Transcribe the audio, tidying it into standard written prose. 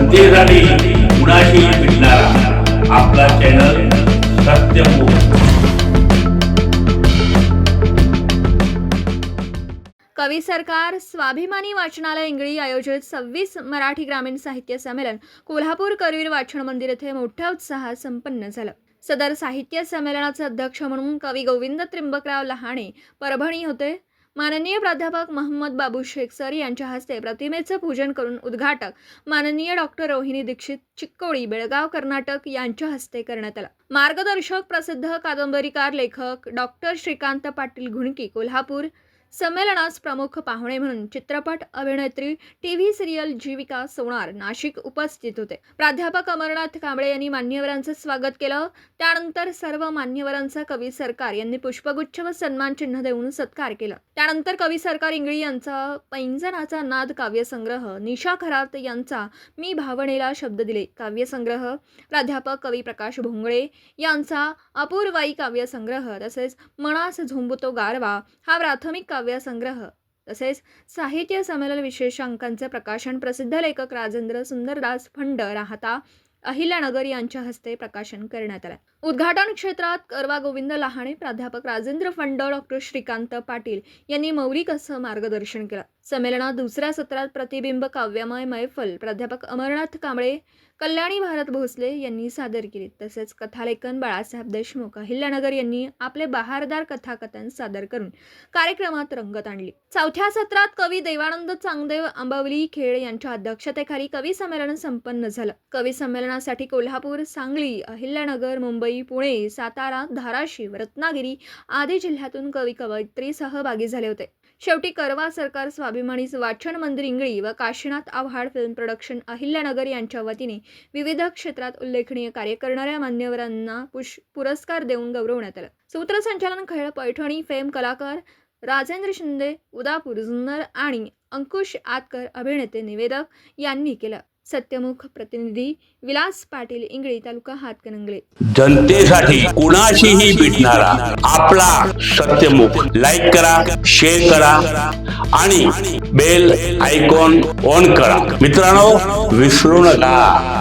जनतेसाठी कुणाशी भेटणारा आपला चॅनल सत्यमुख। कवी सरकार स्वाभिमानी वाचनालय इंगळी आयोजित 26 मराठी ग्रामीण साहित्य संमेलन कोल्हापूर करवीर वाचन मंदिर येथे मोठ्या उत्साहात संपन्न झालं। सदर साहित्य संमेलनाचे अध्यक्ष म्हणून कवी गोविंद त्रिंबकराव लहाणे परभणी होते। माननीय प्राध्यापक मोहम्मद बाबू शेख सर यांच्या हस्ते प्रतिमेचे पूजन करून उद्घाटक माननीय डॉक्टर रोहिणी दीक्षित चिक्कोडी बेळगाव कर्नाटक यांच्या हस्ते करण्यात आला। मार्गदर्शक प्रसिद्ध कादंबरीकार लेखक डॉक्टर श्रीकांत पाटील घुणकी कोल्हापूर। संमेलनास प्रमुख पाहुणे म्हणून चित्रपट अभिनेत्री टीव्ही सिरियल जीविका सोनार नाशिक उपस्थित होते। प्राध्यापक अमरनाथ कांबळे यांनी मान्यवरांचे स्वागत केलं। त्यानंतर सर्व मान्यवरांचा कवी सरकार यांनी पुष्पगुच्छ व सन्मान चिन्ह देऊन सत्कार केला। त्यानंतर कवी सरकार इंगळी यांचा पैंजनाचा नाद काव्यसंग्रह, निशा खरात यांचा मी भावनेला शब्द दिले काव्यसंग्रह, प्राध्यापक कवी प्रकाश भोंगळे यांचा अपूर्वाई काव्यसंग्रह तसेच मनास झोंबतो गारवा हा प्राथमिक काव्यसंग्रह तसेच साहित्य संमेलन विशेष अंकांचे प्रकाशन प्रसिद्ध लेखक राजेंद्र सुंदरदास फंड राहता अहिल्यानगर यांच्या हस्ते प्रकाशन करण्यात आले। उद्घाटन क्षेत्रात करवा गोविंद लहाणे, प्राध्यापक राजेंद्र फंड, डॉक्टर श्रीकांत पाटील यांनी मौलिक असं मार्गदर्शन केलं। संमेलनात दुसऱ्या सत्रात प्रतिबिंब काव्यमय मैफल प्राध्यापक अमरनाथ कांबळे, कल्याणी भारत भोसले यांनी सादर केली। तसेच कथालेखन बाळासाहेब देशमुख अहिल्यानगर यांनी आपले बहारदार कथाकथन सादर करून कार्यक्रमात रंगत आणली। चौथ्या सत्रात कवी देवानंद चांगदेव आंबवली खेळ यांच्या अध्यक्षतेखाली कवी संमेलन संपन्न झालं। कवी संमेलनासाठी कोल्हापूर, सांगली, अहिल्यानगर, मुंबई, पुणे, सातारा, धाराशिव, रत्नागिरी आदी जिल्ह्यातून कवी कवयित्री सहभागी झाले होते। शेवटी करवा सरकार स्वाभिमानी वाचन मंदिर इंगळी व काशीनाथ आव्हाड फिल्म प्रोडक्शन अहिल्यानगर यांच्या वतीने विविध क्षेत्रात उल्लेखनीय कार्य करणाऱ्या मान्यवरांना पुरस्कार देऊन गौरवण्यात आलं। सूत्रसंचालन खेळ पैठणी फेम कलाकार राजेंद्र शिंदे उदापूर जुन्नर आणि अंकुश आतकर अभिनेते निवेदक यांनी केलं। सत्यमुख प्रतिनिधी विलास पाटील इंगळी तालुका हातकणंगले। जनतेसाठी कुणाशीही भेटणारा आपला सत्यमुख। लाईक करा, शेअर करा आणि बेल आयकॉन ऑन करा। मित्रांनो, विसरू नका।